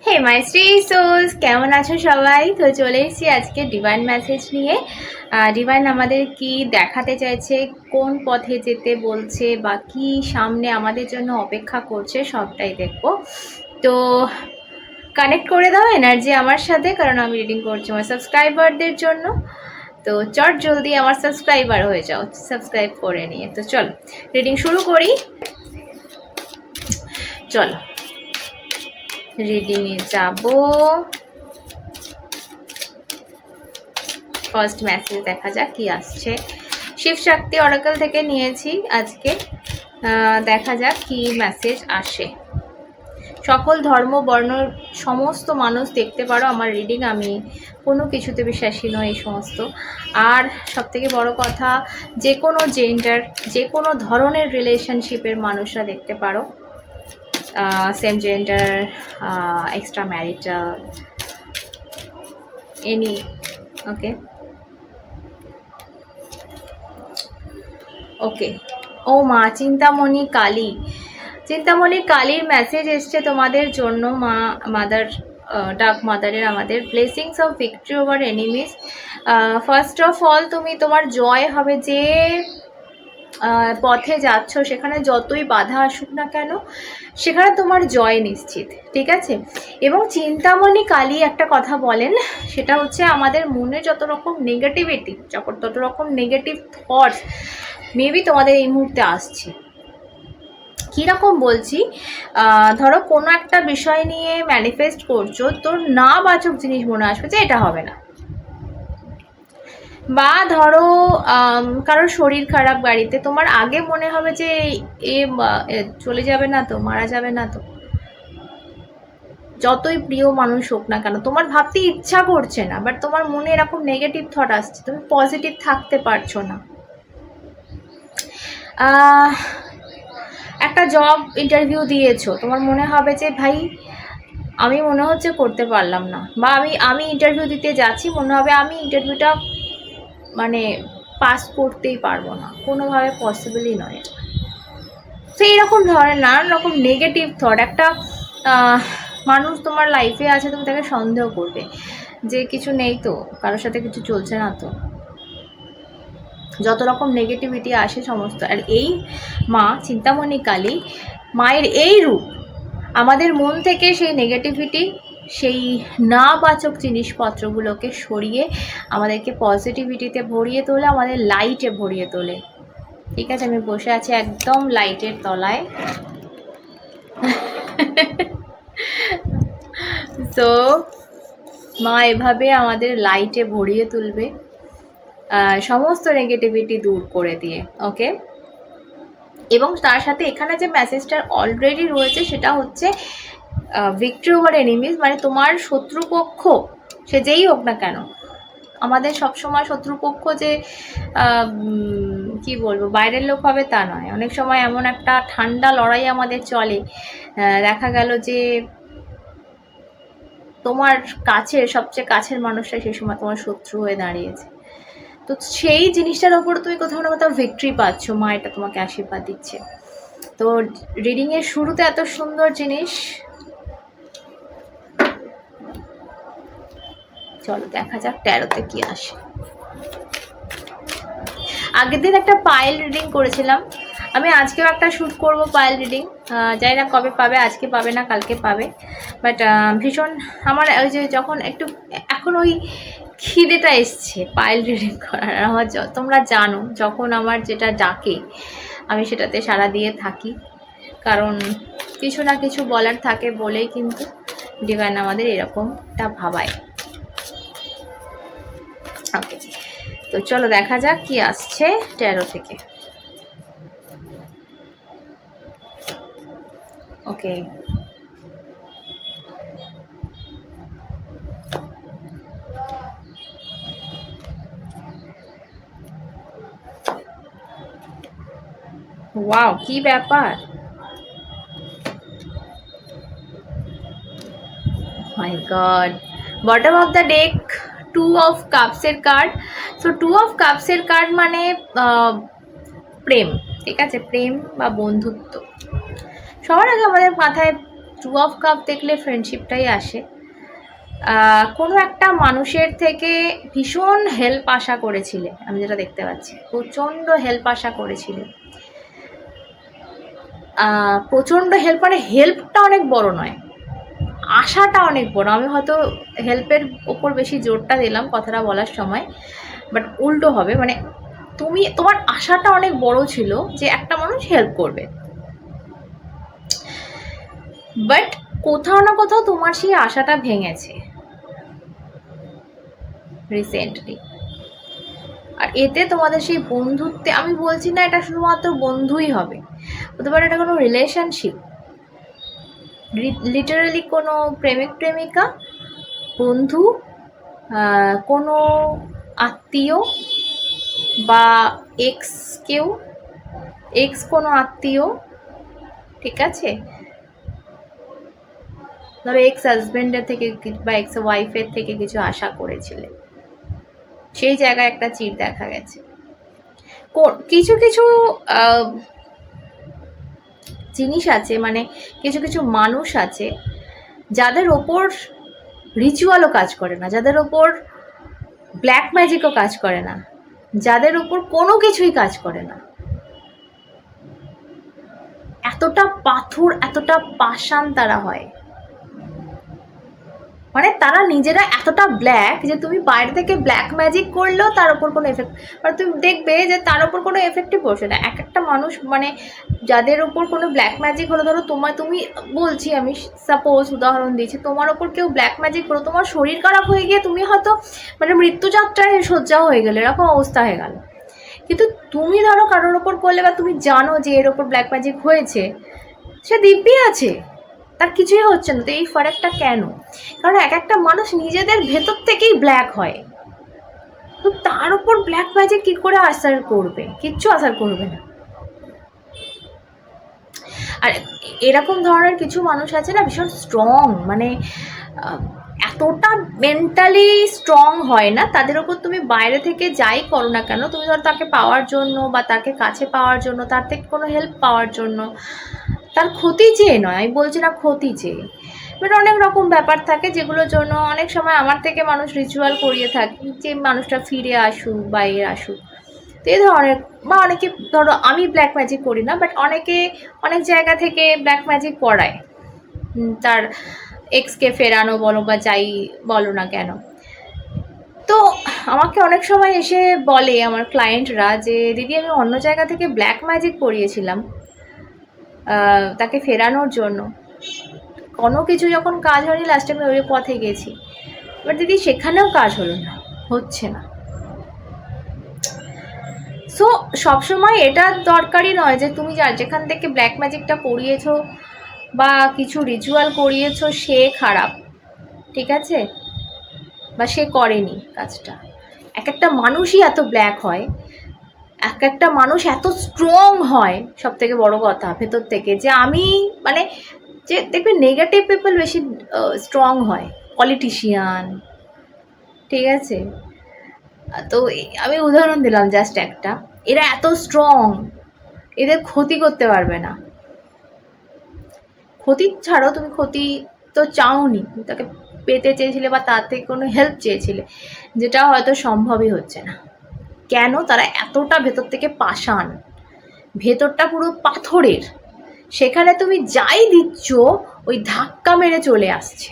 হে মাই Shri sols, কেমন আছো সবাই? তো চলে এসেছি আজকে ডিভাইন মেসেজ নিয়ে। ডিভাইন আমাদের কি দেখাতে চাইছে, কোন পথে যেতে বলছে, বা কি সামনে আমাদের জন্য অপেক্ষা করছে, সবটাই দেখবো। তো কানেক্ট করে দাও এনার্জি আমার সাথে, কারণ আমি রিডিং করছি আমার সাবস্ক্রাইবারদের জন্য। তো চট জলদি আমার সাবস্ক্রাইবার হয়ে যাও সাবস্ক্রাইব করে নিয়ে। তো চলো রিডিং শুরু করি। চলো রিডিংয়ে যাব। ফার্স্ট মেসেজ দেখা যাক কি আসছে। শিব শক্তি অরাকল থেকে নিয়েছি আজকে। দেখা যাক কি মেসেজ আসে। সকল ধর্ম বর্ণ সমস্ত মানুষ দেখতে পারো আমার রিডিং, আমি কোনো কিছুতে বিশ্বাসী নই এই সমস্ত। আর সবথেকে বড় কথা, যে কোনো জেন্ডার, যে কোনো ধরনের রিলেশনশিপের মানুষরা দেখতে পারো, same gender, extra marital, any. Okay okay ও মা চিন্তামণি কালী, চিন্তামণি কালীর মেসেজ এসছে তোমাদের জন্য। মা মাদার, ডাক মাদারের আমাদের blessings of victory over enemies. First of all তুমি তোমার জয় হবে। যে পথে যাচ্ছ সেখানে যতই বাধা আসুক না কেন, সেখানে তোমার জয় নিশ্চিত, ঠিক আছে? এবং চিন্তামণি কালী একটা কথা বলেন, সেটা হচ্ছে আমাদের মনে যত রকম নেগেটিভিটি, তত রকম নেগেটিভ থটস মেবি তোমাদের এই মুহূর্তে আসছে। কীরকম বলছি, ধরো কোনো একটা বিষয় নিয়ে ম্যানিফেস্ট করছো, তোর না বাচক জিনিস মনে আসবে যে এটা হবে না। বা ধরো কারোর শরীর খারাপ বাড়িতে, তোমার আগে মনে হবে যে এ চলে যাবে না তো, মারা যাবে না তো। যতই প্রিয় মানুষ হোক না কেন, তোমার ভাবতে ইচ্ছা করছে না, বাট তোমার মনে এরকম নেগেটিভ থট আসছে, তুমি পজিটিভ থাকতে পারছো না। একটা জব ইন্টারভিউ দিয়েছো, তোমার মনে হবে যে ভাই আমি মনে হচ্ছে করতে পারলাম না, বা আমি ইন্টারভিউ দিতে যাচ্ছি, মনে হবে আমি ইন্টারভিউটা মানে পাস করতেই পারবো না, কোনোভাবে পসিবলই নয়। সেই রকম ধরনের নানান রকম নেগেটিভ থট। একটা মানুষ তোমার লাইফে আছে, তুমি তাকে সন্দেহ করবে যে কিছু নেই তো, কারোর সাথে কিছু চলছে না তো, যত রকম নেগেটিভিটি আসে সমস্ত। আর এই মা চিন্তামণি কালী, মায়ের এই রূপ আমাদের মন থেকে সেই নেগেটিভিটি, সেই না বাচক জিনিসপত্রগুলোকে সরিয়ে আমাদেরকে পজিটিভিটিতে ভরিয়ে তোলে, আমাদের লাইটে ভরিয়ে তোলে। ঠিক আছে, আমি বসে আছি একদম লাইটের তলায়। তো মা এভাবে আমাদের লাইটে ভরিয়ে তুলবে, সমস্ত নেগেটিভিটি দূর করে দিয়ে। ওকে, এবং তার সাথে এখানে যে মেসেজটা অলরেডি রয়েছে সেটা হচ্ছে ভিক্টরি ওভার এনিমিজ, মানে তোমার শত্রুপক্ষ সে যেই হোক না কেন। আমাদের সবসময় শত্রুপক্ষ যে কি বলবো বাইরের লোক হবে তা নয়, অনেক সময় এমন একটা ঠান্ডা লড়াই আমাদের চলে, দেখা গেল যে তোমার কাছের সবচেয়ে কাছের মানুষটা সেই সময় তোমার শত্রু হয়ে দাঁড়িয়েছে। তো সেই জিনিসটার ওপর তুমি কোথাও না কোথাও ভিক্টরি পাচ্ছ, মা এটা তোমাকে আশীর্বাদ দিচ্ছে। তো রিডিংয়ের শুরুতে এত সুন্দর জিনিস। চলো দেখা যাক ট্যারোতে কি আসে। আগের দিন একটা পায়েল রিডিং করেছিলাম, আমি আজকেও একটা শ্যুট করব পায়েল রিডিং, জানি না কবে পাবে, আজকে পাবে না কালকে পাবে। বাট ভীষণ আমার ওই যে যখন একটু এখন ওই খিদেটা এসছে পায়েল রিডিং করার। আমার তোমরা জানো যখন আমার যেটা ডাকে আমি সেটাতে সাড়া দিয়ে থাকি, কারণ কিছু না কিছু বলার থাকে বলেই কিন্তু ডিভাইন আমাদের এরকমটা ভাবায়। ওকে, তো চলো দেখা যাক কি আসছে ট্যারো থেকে। ওকে, ওয়াও কি ব্যাপার, my god. Bottom of the deck two of কাপসের কার্ড। সো টু অফ কাপসের কার্ড মানে প্রেম, ঠিক আছে, প্রেম বা বন্ধুত্ব। সবার আগে আমাদের মাথায় টু অফ কাপ দেখলে ফ্রেন্ডশিপটাই আসে। কোনো একটা মানুষের থেকে ভীষণ হেল্প আশা করেছিলে, আমি যেটা দেখতে পাচ্ছি প্রচণ্ড হেল্প আশা করেছিলে। প্রচণ্ড হেল্প, মানে হেল্পটা অনেক বড় নয়, আশাটা অনেক বড়। আমি হয়তো হেল্পের ওপর বেশি জোরটা দিলাম কথাটা বলার সময়, বাট উল্টো হবে। মানে তোমার আশাটা অনেক বড় ছিল যে একটা মানুষ হেল্প করবে, বাট কোথাও না কোথাও তোমার সেই আশাটা ভেঙেছে রিসেন্টলি। আর এতে তোমাদের সেই বন্ধুত্বে, আমি বলছি না এটা শুধুমাত্র বন্ধুই হবে, হতে পারে এটা কোনো রিলেশনশিপ, লিটারালি কোনো প্রেমিক প্রেমিকা, বন্ধু, কোনো আত্মীয় বা এক্স, কেউ এক্স কোনো আত্মীয়, ঠিক আছে, ধরো এক্স হাজব্যান্ডের থেকে বা এক্স ওয়াইফের থেকে কিছু আশা করেছিলে, সেই জায়গায় একটা চির দেখা গেছে। কিছু কিছু জিনিস আছে, মানে কিছু কিছু মানুষ আছে যাদের ওপর রিচুয়ালও কাজ করে না, যাদের ওপর ব্ল্যাক ম্যাজিকও কাজ করে না, যাদের উপর কোনো কিছুই কাজ করে না, এতটা পাথর এতটা পাষাণ তারা হয়, মানে তারা নিজেরা এতটা ব্ল্যাক যে তুমি বাইরে থেকে ব্ল্যাক ম্যাজিক করলেও তার উপর কোনো এফেক্ট, মানে তুমি দেখবে যে তার উপর কোনো এফেক্টই পড়ছে না। এক একটা মানুষ, মানে যাদের উপর কোনো ব্ল্যাক ম্যাজিক হলো, ধরো তুমি বলছি, আমি সাপোজ উদাহরণ দিয়েছি, তোমার ওপর কেউ ব্ল্যাক ম্যাজিক করো, তোমার শরীর খারাপ হয়ে গিয়ে তুমি হয়তো মানে মৃত্যুযাত্রায় শয্যা হয়ে গেলে, এরকম অবস্থা হয়ে গেল। কিন্তু তুমি ধরো কারোর ওপর করলে, বা তুমি জানো যে এর ওপর ব্ল্যাক ম্যাজিক হয়েছে, সে দিব্যি আছে, তার কিছুই হচ্ছে না। তো এই ফারাকটা কেন? কারণ এক একটা মানুষ নিজেদের ভেতর থেকেই ব্ল্যাক হয়, তো তার উপর ব্ল্যাক ম্যাজিক কি করে আসার করবে? কিচ্ছু আসার করবে না। আর এরকম ধরনের কিছু মানুষ আছে না, ভীষণ স্ট্রং, মানে এতটা মেন্টালি স্ট্রং হয় না, তাদের ওপর তুমি বাইরে থেকে যাই করো না কেন, তুমি ধর তাকে পাওয়ার জন্য বা তাকে কাছে পাওয়ার জন্য, তার থেকে কোনো হেল্প পাওয়ার জন্য, তার ক্ষতি চেয়ে নয়, আমি বলছি না ক্ষতি চেয়ে, বাট অনেক রকম ব্যাপার থাকে যেগুলোর জন্য অনেক সময় আমার থেকে মানুষ রিচুয়াল করিয়ে থাকে যে মানুষটা ফিরে আসুক বা এর আসুক। তো এই ধরনের, বা অনেকে ধরো, আমি ব্ল্যাক ম্যাজিক করি না, বাট অনেকে অনেক জায়গা থেকে ব্ল্যাক ম্যাজিক করায় তার এক্সকে ফেরানো বলো বা যাই বলো না কেন। তো আমাকে অনেক সময় এসে বলে আমার ক্লায়েন্টরা যে দিদি আমি অন্য জায়গা থেকে ব্ল্যাক ম্যাজিক করিয়েছিলাম তাকে ফেরানোর জন্য, কোনো কিছু যখন কাজ হয়নি, লাস্টে আমি ওই পথে গেছি, এবার দিদি সেখানেও কাজ হলো না, হচ্ছে না। সো সবসময় এটা দরকারি নয় যে তুমি যেখান থেকে ব্ল্যাক ম্যাজিকটা করিয়েছো বা কিছু রিচুয়াল করিয়েছো সে খারাপ, ঠিক আছে, বা সে করেনি কাজটা। এক একটা মানুষই এত ব্ল্যাক হয়, এক একটা মানুষ এত স্ট্রং হয়, সব থেকে বড় কথা ভেতর থেকে, যে আমি মানে যে দেখবে নেগেটিভ পিপল বেশি স্ট্রং হয়, পলিটিশিয়ান, ঠিক আছে। তো আমি উদাহরণ দিলাম জাস্ট একটা, এরা এত স্ট্রং, এদের ক্ষতি করতে পারবে না। ক্ষতি ছাড়ো, তুমি ক্ষতি তো চাওনি, তাকে পেতে চেয়েছিলে বা তার থেকে কোনো হেল্প চেয়েছিলে, যেটা হয়তো সম্ভবই হচ্ছে না। কেন? তারা এতটা ভেতর থেকে পাষাণ, ভেতরটা পুরো পাথরের, সেখানে তুমি যাই দিচ্ছ ওই ধাক্কা মেরে চলে আসছে।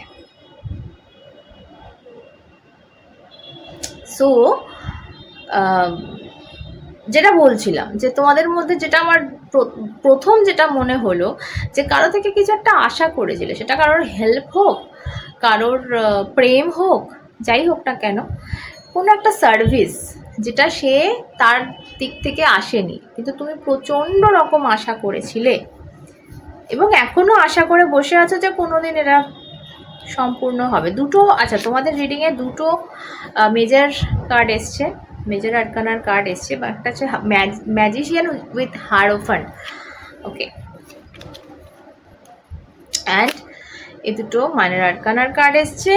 সো যেটা বলছিলাম যে তোমাদের মধ্যে যেটা আমার প্রথম যেটা মনে হলো যে কারো থেকে কিছু একটা আশা করেছিলে, সেটা কারোর হেল্প হোক, কারোর প্রেম হোক, যাই হোক না কেন, কোনো একটা সার্ভিস যেটা সে তার দিক থেকে আসেনি, কিন্তু তুমি প্রচণ্ড রকম আশা করেছিলে এবং এখনও আশা করে বসে আছো যে কোনোদিন এরা সম্পূর্ণ হবে। দুটো, আচ্ছা তোমাদের রিডিংয়ে দুটো মেজর কার্ড এসছে, মেজর আরকানার কার্ড এসছে, বা একটা হচ্ছে magician with hierophant, okay, and এই দুটো মাইনর আরকানার কার্ড এসছে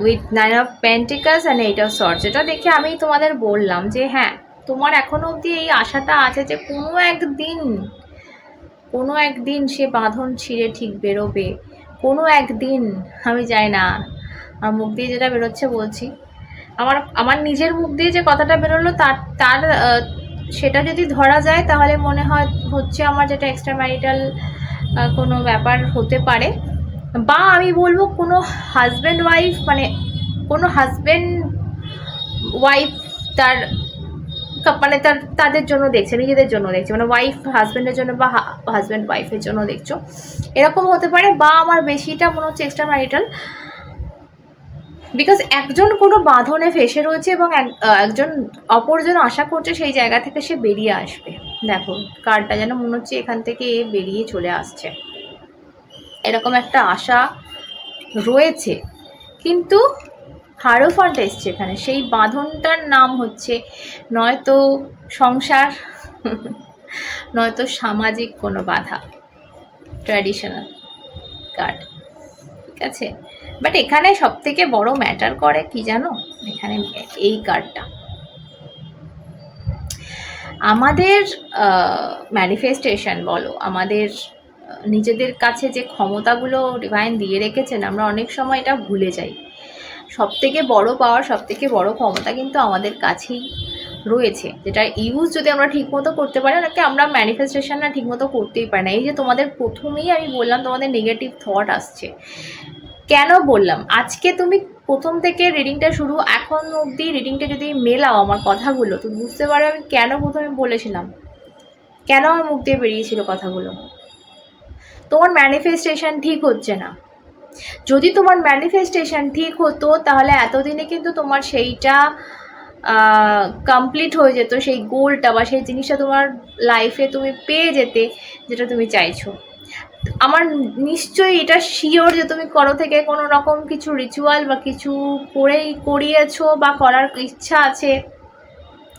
with 9 of pentacles and 8 of swords. যেটা দেখে আমি তোমাদের বললাম যে হ্যাঁ, তোমার এখনো অবধি এই আশাটা আছে যে কোনো একদিন কোনো একদিন সে বাঁধন ছিঁড়ে ঠিক বেরোবে, কোনো একদিন। আমি জানি না, আমার মুখ দিয়ে যেটা বেরোচ্ছে বলছি, আমার আমার নিজের মুখ দিয়ে যে কথাটা বেরোলো তার তার সেটা যদি ধরা যায় তাহলে মনে হয় হচ্ছে আমার যেটা এক্সট্রা ম্যারিটাল কোনো ব্যাপার হতে পারে, বা আমি বলবো কোনো হাজব্যান্ড ওয়াইফ, মানে কোনো হাজব্যান্ড ওয়াইফ তার মানে তাদের জন্য দেখছে, নিজেদের জন্য দেখছে, মানে ওয়াইফ হাজব্যান্ডের জন্য বা হাজব্যান্ড ওয়াইফের জন্য দেখছো, এরকম হতে পারে। বা আমার বেশিটা মনে হচ্ছে এক্সট্রা ম্যারিটাল, বিকজ একজন কোনো বাঁধনে ফেসে রয়েছে এবং একজন অপরজন আশা করছে সেই জায়গা থেকে সে বেরিয়ে আসবে। দেখো কার্ডটা যেন মনে হচ্ছে এখান থেকে বেরিয়ে চলে আসছে, এরকম একটা আশা রয়েছে। কিন্তু হারোফান্ট এসছে এখানে, সেই বাঁধনটার নাম হচ্ছে নয়তো সংসার, নয়তো সামাজিক কোনো বাধা, ট্র্যাডিশনাল কার্ড, ঠিক আছে। বাট এখানে সব থেকে বড় ম্যাটার করে কি জানো, এখানে এই কার্ডটা আমাদের ম্যানিফেস্টেশন বলো, আমাদের নিজেদের কাছে যে ক্ষমতাগুলো ডিভাইন দিয়ে রেখেছেন, আমরা অনেক সময় এটা ভুলে যাই। সব থেকে বড় পাওয়ার, সব থেকে বড় ক্ষমতা কিন্তু আমাদের কাছেই রয়েছে, যেটা ইউজ যদি আমরা ঠিকমতো করতে পারি, নাকি আমরা ম্যানিফেস্টেশনটা ঠিকমতো করতেই পারি না। এই যে তোমাদের প্রথমেই আমি বললাম তোমাদের নেগেটিভ থট আসছে, কেন বললাম আজকে তুমি প্রথম থেকে রিডিংটা শুরু এখন অবধি রিডিংটা যদি মেলাও আমার কথাগুলো, তুমি বুঝতে পারো আমি কেন প্রথমে বলেছিলাম, কেন আমার মুখ দিয়ে বেরিয়েছিল কথাগুলো। তোমার ম্যানিফেস্টেশন ঠিক হচ্ছে না। যদি তোমার ম্যানিফেস্টেশন ঠিক হতো তাহলে এতদিনে কিন্তু তোমার সেইটা কমপ্লিট হয়ে যেত, সেই গোলটা বা সেই জিনিসটা তোমার লাইফে তুমি পেয়ে যেতে যেটা তুমি চাইছো। আমার নিশ্চয়ই এটা শিওর যে তুমি করো থেকে কোনো রকম কিছু রিচুয়াল বা কিছু করিয়েছো বা করার ইচ্ছা আছে,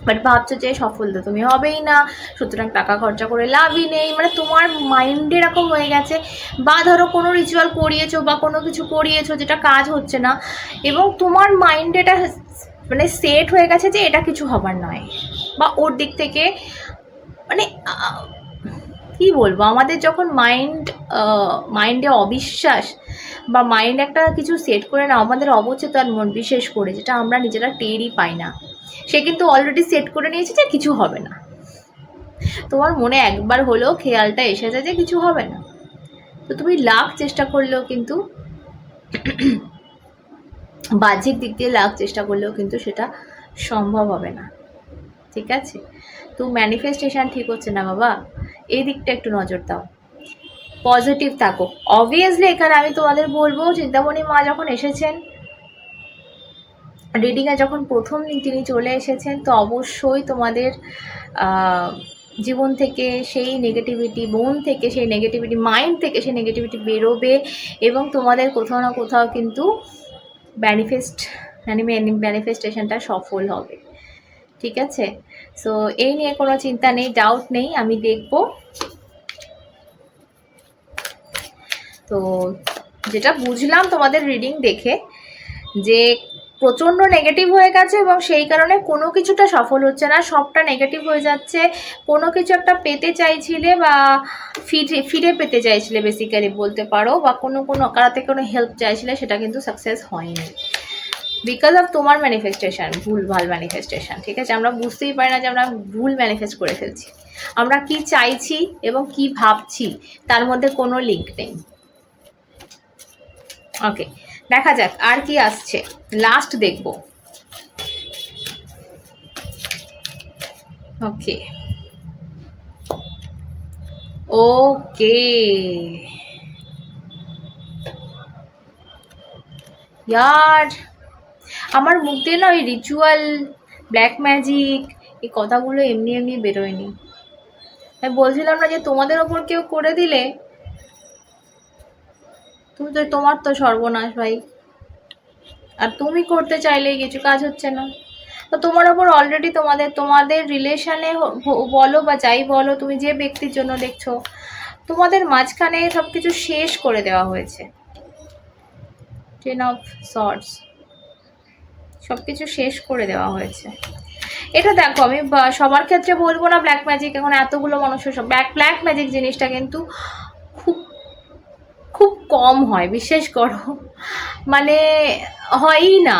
বাট ভাবছো যে সফল তো তুমি হবেই না, সুতরাং টাকা খরচা করে লাভই নেই, মানে তোমার মাইন্ডে এরকম হয়ে গেছে। বা ধরো কোনো রিচুয়াল করিয়েছো বা কোনো কিছু করিয়েছো যেটা কাজ হচ্ছে না, এবং তোমার মাইন্ডে এটা মানে সেট হয়ে গেছে যে এটা কিছু হবার নয়, বা ওর দিক থেকে মানে কি বলবো, আমাদের যখন মাইন্ডে অবিশ্বাস বা মাইন্ড একটা কিছু সেট করে না, আমাদের অবচেতন মন বিশেষ করে, যেটা আমরা নিজেরা টেরই পাই না, সে কিন্তু অলরেডি সেট করে নিয়েছে যে কিছু হবে না। তোমার মনে একবার হলেও খেয়ালটা এসেছে যে কিছু হবে না, তো তুমি লাখ চেষ্টা করলেও কিন্তু বাহ্যিক দিক দিয়ে লাখ চেষ্টা করলেও কিন্তু সেটা সম্ভব হবে না, ঠিক আছে। তো ম্যানিফেস্টেশন ঠিক হচ্ছে না বাবা, এই দিকটা একটু নজর দাও, পজিটিভ থাকো। অবভিয়াসলি এখানে আমি তোমাদের বলবো, চিন্তামণি মা যখন এসেছেন রিডিংয়ে, যখন প্রথম তিনি চলে এসেছেন, তো অবশ্যই তোমাদের জীবন থেকে সেই নেগেটিভিটি, মন থেকে সেই নেগেটিভিটি, মাইন্ড থেকে সেই নেগেটিভিটি বেরোবে, এবং তোমাদের কোথাও না কোথাও কিন্তু ম্যানিফেস্টেশনটা সফল হবে, ঠিক আছে। সো এই নিয়ে কোনো চিন্তা নেই, ডাউট নেই, আমি দেখব। তো যেটা বুঝলাম তোমাদের রিডিং দেখে, যে প্রচণ্ড নেগেটিভ হয়ে গেছে এবং সেই কারণে কোনো কিছুটা সফল হচ্ছে না, সবটা নেগেটিভ হয়ে যাচ্ছে। কোনো কিছু একটা পেতে চাইছিলে বা ফিরে পেতে চাইছিলে বেসিক্যালি বলতে পারো, বা কোনো কারাতে কোনো হেল্প চাইছিলে, সেটা কিন্তু সাকসেস হয়নি বিকজ অফ তোমার ম্যানিফেস্টেশন, ভুলভাল ম্যানিফেস্টেশন, ঠিক আছে। আমরা বুঝতেই পারি না যে আমরা ভুল ম্যানিফেস্ট করে ফেলছি, আমরা কি চাইছি এবং কি ভাবছি তার মধ্যে কোনো লিঙ্ক নেই। ওকে, দেখা যাক আর কি আসছে, লাস্ট দেখব। ওকে ওকে ইয়ার, আমার মুখ দিয়ে না ওই রিচুয়াল, ব্ল্যাক ম্যাজিক, এই কথাগুলো এমনি এমনি বেরোয়নি। আমি বলছিলাম না যে তোমাদের ওপর কেউ করে দিলে তোমার তো সর্বনাশ ভাই, আর তুমি করতে চাইলেই কিছু কাজ হচ্ছে না। তো তোমার ওপর অলরেডি তোমাদের রিলেশনে বলো বা যাই বলো, তুমি যে ব্যক্তির জন্য দেখছো, তোমাদের মাঝখানে সব কিছু শেষ করে দেওয়া হয়েছে। 10 of Swords, সব কিছু শেষ করে দেওয়া হয়েছে। এটা দেখো আমি সবার ক্ষেত্রে বলবো না ব্ল্যাক ম্যাজিক, এখন এতগুলো মানুষের সব ব্ল্যাক ম্যাজিক জিনিসটা কিন্তু খুব খুব কম হয়, বিশ্বাস করো, মানে হয়ই না,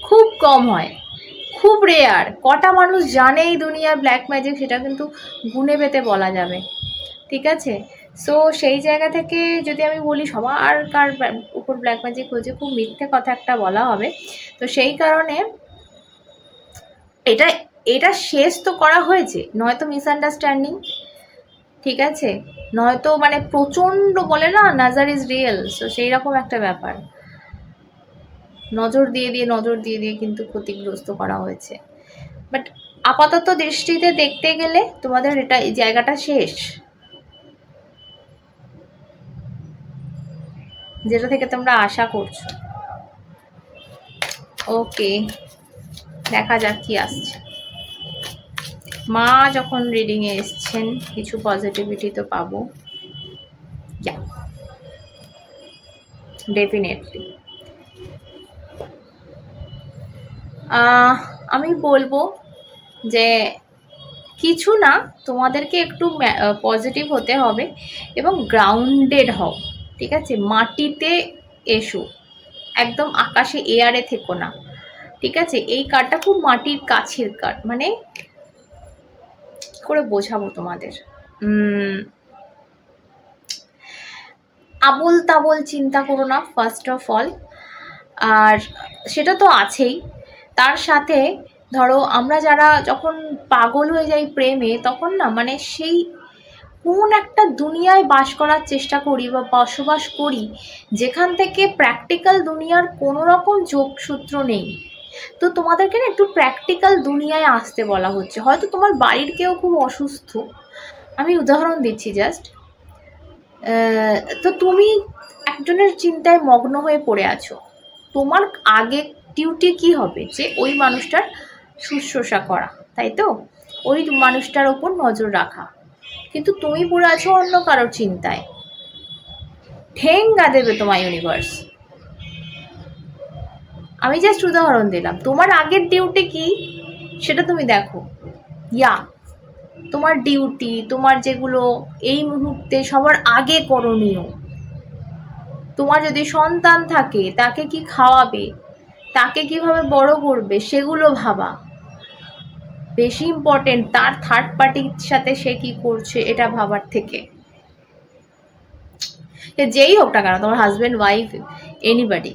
খুব কম হয়, খুব রেয়ার। কটা মানুষ জানে এই দুনিয়ার ব্ল্যাক ম্যাজিক সেটা কিন্তু গুণে পেতে বলা যাবে, ঠিক আছে? সো সেই জায়গা থেকে যদি আমি বলি সবার কার উপর ব্ল্যাক ম্যাজিক হয়েছে, খুব মিথ্যে কথা একটা বলা হবে। তো সেই কারণে এটা এটা শেষ তো করা হয়েছে, নয়তো মিসআন্ডারস্ট্যান্ডিং, ঠিক আছে, নয়তো মানে প্রচণ্ড বলে না নাজার ইজ রিয়েল, সো সেই রকম একটা ব্যাপার, নজর দিয়ে কিন্তু ক্ষতিগ্রস্ত করা হয়েছে। বাট আপাতত দৃষ্টিতে দেখতে গেলে তোমাদের এটা এই জায়গাটা শেষ, যেটা থেকে তোমরা আশা করছো। ওকে, দেখা যাক কি আসছে। মা যখন রিডিংয়ে এসছেন কিছু পজিটিভিটি তো পাবো, ডেফিনেটলি। আমি বলবো যে কিছু না, তোমাদেরকে একটু পজিটিভ হতে হবে এবং গ্রাউন্ডেড হও, ঠিক আছে? মাটিতে এসো, একদম আকাশে এয়ারে থেকো না, ঠিক আছে? এই কার্ডটা খুব মাটির কাছের কার্ড, মানে কি করে বোঝাবো তোমাদের, আবোল তাবোল চিন্তা করো না ফার্স্ট অফ অল, আর সেটা তো আছেই, তার সাথে ধরো আমরা যারা যখন পাগল হয়ে যাই প্রেমে, তখন না মানে সেই কোন একটা দুনিয়ায় বাস করার চেষ্টা করি বা বসবাস করি যেখান থেকে প্র্যাকটিক্যাল দুনিয়ার কোনো রকম যোগসূত্র নেই। তো তোমাদেরকে না একটু প্র্যাকটিক্যাল দুনিয়ায় আসতে বলা হচ্ছে। হয়তো তোমার বাড়ির কেউ খুব অসুস্থ, আমি উদাহরণ দিচ্ছি জাস্ট, তো তুমি একজনের চিন্তায় মগ্ন হয়ে পড়ে আছো, তোমার আগে ডিউটি কি হবে, যে ওই মানুষটার শুশ্রূষা করা, তাই তো, ওই মানুষটার ওপর নজর রাখা, কিন্তু তুমি পড়ে আছো অন্য কারোর চিন্তায়, ঠেঙ্গা দেবে তোমার ইউনিভার্স। আমি জাস্ট উদাহরণ দিলাম, তোমার আগের ডিউটি কি সেটা তুমি দেখো, তোমার ডিউটি, তোমার যেগুলো এই মুহূর্তে সবার আগে করণীয়, তোমার যদি সন্তান থাকে তাকে কি খাওয়াবে, তাকে কিভাবে বড় করবে, সেগুলো ভাবা বেশি ইম্পর্টেন্ট তার থার্ড পার্টির সাথে সে কি করছে এটা ভাবার থেকে। যেই হোক না কেন, তোমার হাজব্যান্ড, ওয়াইফ, এনিবডি।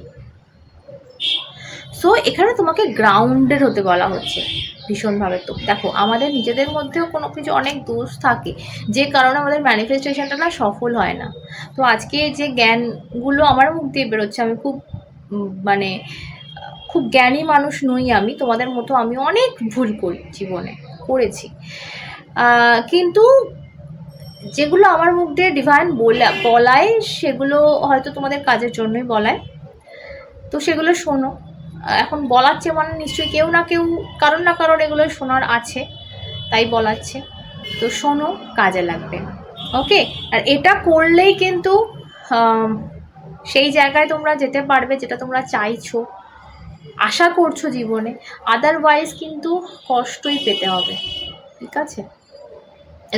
সো এখানে তোমাকে গ্রাউন্ডেড হতে বলা হচ্ছে ভীষণভাবে। তো দেখো আমাদের নিজেদের মধ্যেও কোনো কিছু অনেক দোষ থাকে যে কারণে আমাদের ম্যানিফেস্টেশনটা না সফল হয় না। তো আজকে যে জ্ঞানগুলো আমার মুখ দিয়ে বেরোচ্ছে, আমি খুব মানে খুব জ্ঞানী মানুষ নই আমি, তোমাদের মতো আমি অনেক ভুল করি জীবনে, করেছি, কিন্তু যেগুলো আমার মুখ দিয়ে ডিভাইন বলায় সেগুলো হয়তো তোমাদের কাজের জন্যই বলায়, তো সেগুলো শোনো। এখন বলাচ্ছে মানে নিশ্চয়ই কেউ না কেউ কারণ না কারণ এগুলো শোনার আছে, তাই বলাচ্ছে, তো শোনো, কাজে লাগবে। ওকে, আর এটা করলেই কিন্তু সেই জায়গায় তোমরা যেতে পারবে যেটা তোমরা চাইছো, আশা করছো জীবনে, আদারওয়াইজ কিন্তু কষ্টই পেতে হবে, ঠিক আছে?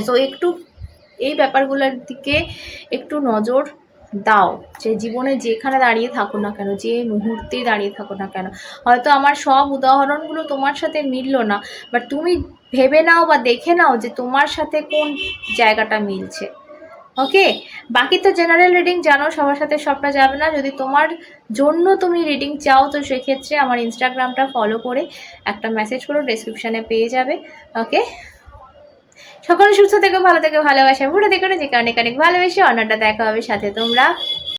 তো একটু এই ব্যাপারগুলোর দিকে একটু নজর দাও, যে জীবনে যেখানে দাঁড়িয়ে থাকো না কেন, যে মুহূর্তেই দাঁড়িয়ে থাকো না কেন, হয়তো আমার সব উদাহরণগুলো তোমার সাথে মিললো না, বাট তুমি ভেবে নাও বা দেখে নাও যে তোমার সাথে কোন জায়গাটা মিলছে। ওকে, বাকি তো জেনারেল রিডিং জানো, সবার সাথে সবটা যাবে না। যদি তোমার জন্য তুমি রিডিং চাও তো সেক্ষেত্রে আমার ইনস্টাগ্রামটা ফলো করে একটা মেসেজ করো, ডেসক্রিপশানে পেয়ে যাবে। ওকে, সকলে সুস্থ থেকো, ভালো থেকো, ভালোবাসা পুরো দেখো, যে কারণে অনেক ভালোবেসে অন্যটা দেখা হবে সাথে তোমরা।